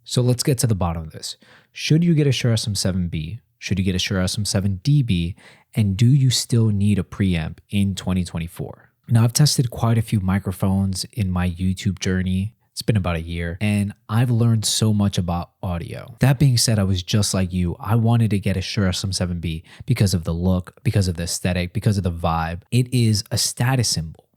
So let's get to the bottom of this. Should you get a Shure SM7B? Should you get a Shure SM7dB? And do you still need a preamp in 2024? Now, I've tested quite a few microphones in my YouTube journey. It's been about a year, and I've learned so much about audio. That being said, I was just like you. I wanted to get a Shure SM7B because of the look, because of the aesthetic, because of the vibe. It is a status symbol.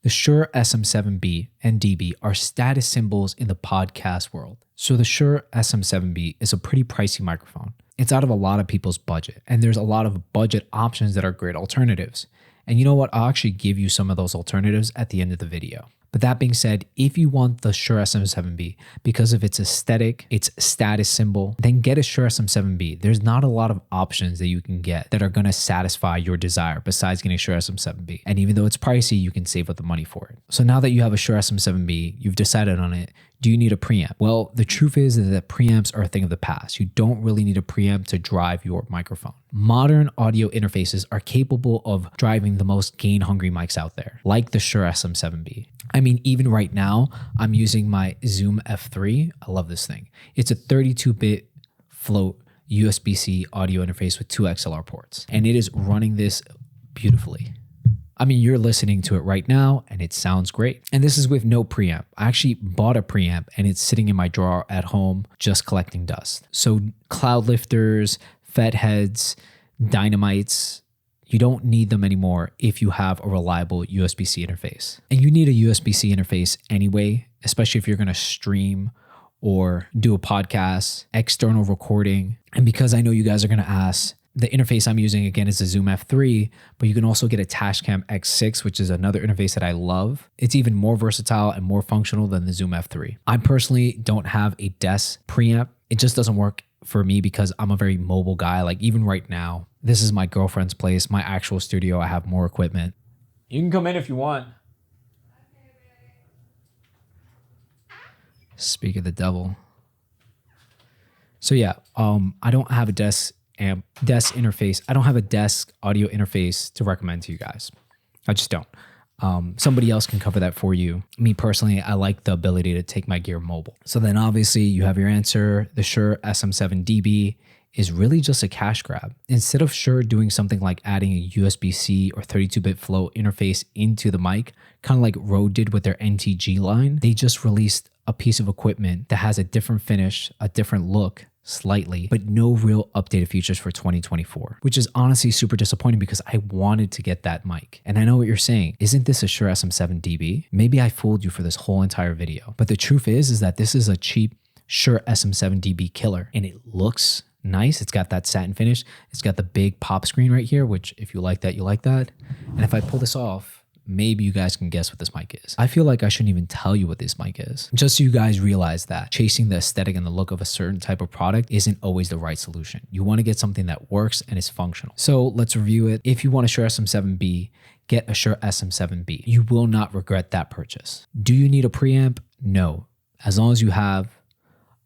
The Shure SM7B and DB are status symbols in the podcast world. So the Shure SM7B is a pretty pricey microphone. It's out of a lot of people's budget, and there's a lot of budget options that are great alternatives. And you know what? I'll actually give you some of those alternatives at the end of the video. But that being said, if you want the Shure SM7B because of its aesthetic, its status symbol, then get a Shure SM7B. There's not a lot of options that you can get that are going to satisfy your desire besides getting a Shure SM7B. And even though it's pricey, you can save up the money for it. So now that you have a Shure SM7B, you've decided on it. Do you need a preamp? Well, the truth is that preamps are a thing of the past. You don't really need a preamp to drive your microphone. Modern audio interfaces are capable of driving the most gain-hungry mics out there, like the Shure SM7B. I mean, even right now, I'm using my Zoom F3. I love this thing. It's a 32-bit float USB-C audio interface with 2 XLR ports, and it is running this beautifully. I mean, you're listening to it right now and it sounds great. And this is with no preamp. I actually bought a preamp and it's sitting in my drawer at home just collecting dust. So cloud lifters, FET heads, dynamites, you don't need them anymore if you have a reliable USB-C interface. And you need a USB-C interface anyway, especially if you're going to stream or do a podcast, external recording. And because I know you guys are going to ask, the interface I'm using, again, is the Zoom F3, but you can also get a Tascam X6, which is another interface that I love. It's even more versatile and more functional than the Zoom F3. I personally don't have a desk preamp. It just doesn't work for me because I'm a very mobile guy. Like even right now, this is my girlfriend's place, my actual studio. I have more equipment. You can come in if you want. Speak of the devil. So yeah, I don't have a desk interface. I don't have a desk audio interface to recommend to you guys. I just don't. Somebody else can cover that for you. Me personally, I like the ability to take my gear mobile. So then obviously you have your answer. The Shure SM7dB is really just a cash grab. Instead of Shure doing something like adding a USB-C or 32-bit flow interface into the mic, kind of like Rode did with their NTG line, they just released a piece of equipment that has a different finish, a different look, slightly, but no real updated features for 2024, which is honestly super disappointing because I wanted to get that mic. And I know what you're saying. Isn't this a Shure SM7dB? Maybe I fooled you for this whole entire video. But the truth is that this is a cheap Shure SM7dB killer and it looks nice. It's got that satin finish. It's got the big pop screen right here, which if you like that, you like that. And if I pull this off, maybe you guys can guess what this mic is. I feel like I shouldn't even tell you what this mic is. Just so you guys realize that chasing the aesthetic and the look of a certain type of product isn't always the right solution. You want to get something that works and is functional. So let's review it. If you want a Shure SM7B, get a Shure SM7B. You will not regret that purchase. Do you need a preamp? No. As long as you have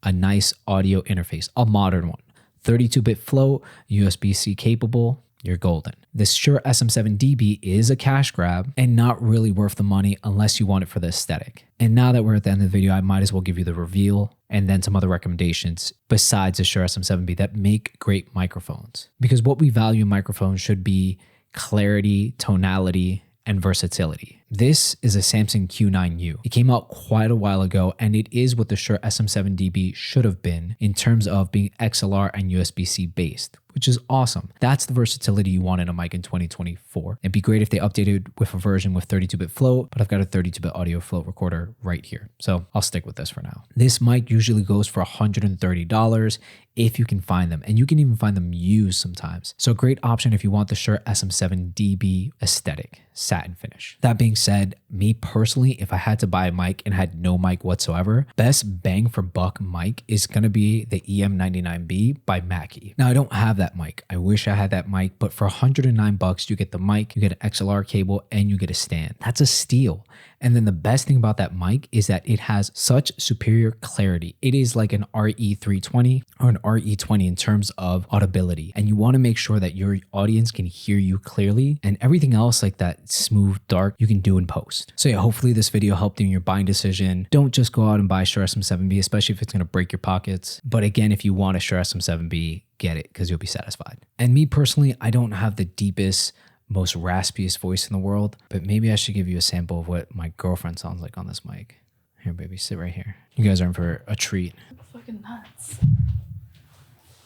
a nice audio interface, a modern one, 32-bit flow, USB-C capable, you're golden. This Shure SM7dB is a cash grab and not really worth the money unless you want it for the aesthetic. And now that we're at the end of the video, I might as well give you the reveal and then some other recommendations besides the Shure SM7B that make great microphones. Because what we value in microphones should be clarity, tonality, and versatility. This is a Samson Q9U. It came out quite a while ago and it is what the Shure SM7dB should have been in terms of being XLR and USB-C based, which is awesome. That's the versatility you want in a mic in 2024. It'd be great if they updated with a version with 32-bit float, but I've got a 32-bit audio float recorder right here. So I'll stick with this for now. This mic usually goes for $130 if you can find them, and you can even find them used sometimes. So a great option if you want the Shure SM7dB aesthetic, satin finish. That being said, me personally, if I had to buy a mic and had no mic whatsoever, best bang for buck mic is going to be the EM99B by Mackie. Now I don't have that mic. I wish I had that mic, but for $109, you get the mic, you get an XLR cable, and you get a stand. That's a steal. And then the best thing about that mic is that it has such superior clarity. It is like an RE320 or an RE20 in terms of audibility. And you want to make sure that your audience can hear you clearly, and everything else like that smooth, dark, you can do in post. So yeah, hopefully this video helped you in your buying decision. Don't just go out and buy Shure SM7B, especially if it's going to break your pockets. But again, if you want a Shure SM7B, get it because you'll be satisfied. And me personally, I don't have the deepest, most raspiest voice in the world, but maybe I should give you a sample of what my girlfriend sounds like on this mic. Here, baby, sit right here. You guys are in for a treat. Fucking nuts.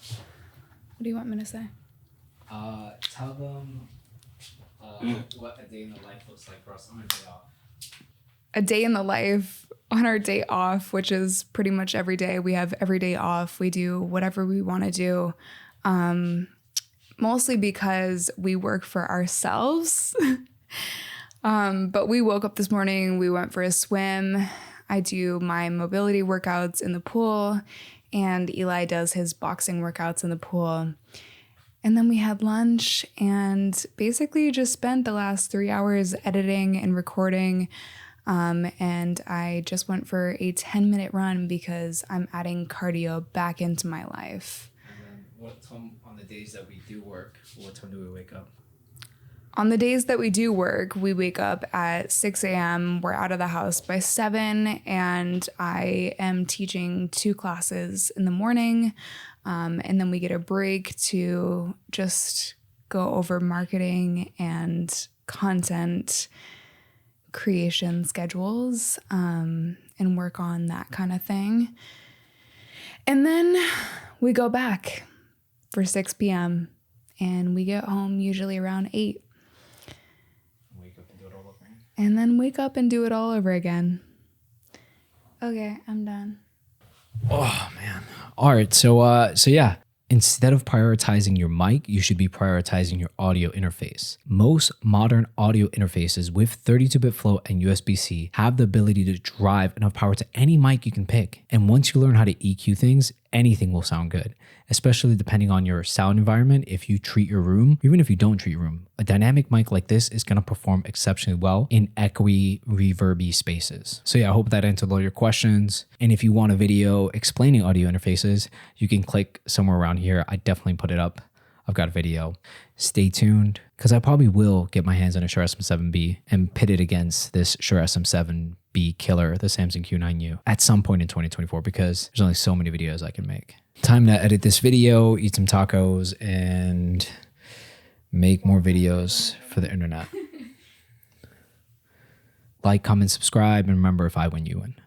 What do you want me to say? Tell them what a day in the life looks like for us on a day off. A day in the life on our day off, which is pretty much every day. We have every day off. We do whatever we want to do. Mostly because we work for ourselves. But we woke up this morning, we went for a swim. I do my mobility workouts in the pool, and Eli does his boxing workouts in the pool. And then we had lunch and basically just spent the last 3 hours editing and recording. And I just went for a 10-minute run because I'm adding cardio back into my life. What time on the days that we do work, what time do we wake up? On the days that we do work, we wake up at 6 a.m. We're out of the house by 7, and I am teaching 2 classes in the morning. And then we get a break to just go over marketing and content creation schedules, and work on that kind of thing. And then we go back for 6 p.m. and we get home usually around 8. Wake up and do it all over again. And then wake up and do it all over again. Okay, I'm done. Oh man. All right. So yeah. Instead of prioritizing your mic, you should be prioritizing your audio interface. Most modern audio interfaces with 32-bit flow and USB-C have the ability to drive enough power to any mic you can pick. And once you learn how to EQ things, anything will sound good, especially depending on your sound environment. If you treat your room, even if you don't treat your room, a dynamic mic like this is going to perform exceptionally well in echoey, reverby spaces. So yeah, I hope that answered all your questions. And if you want a video explaining audio interfaces, you can click somewhere around here. I definitely put it up. I've got a video. Stay tuned because I probably will get my hands on a Shure SM7B and pit it against this Shure SM7B killer, the Samsung Q9U, at some point in 2024 because there's only so many videos I can make. Time to edit this video, eat some tacos, and make more videos for the internet. Like, comment, subscribe, and remember, if I win, you win.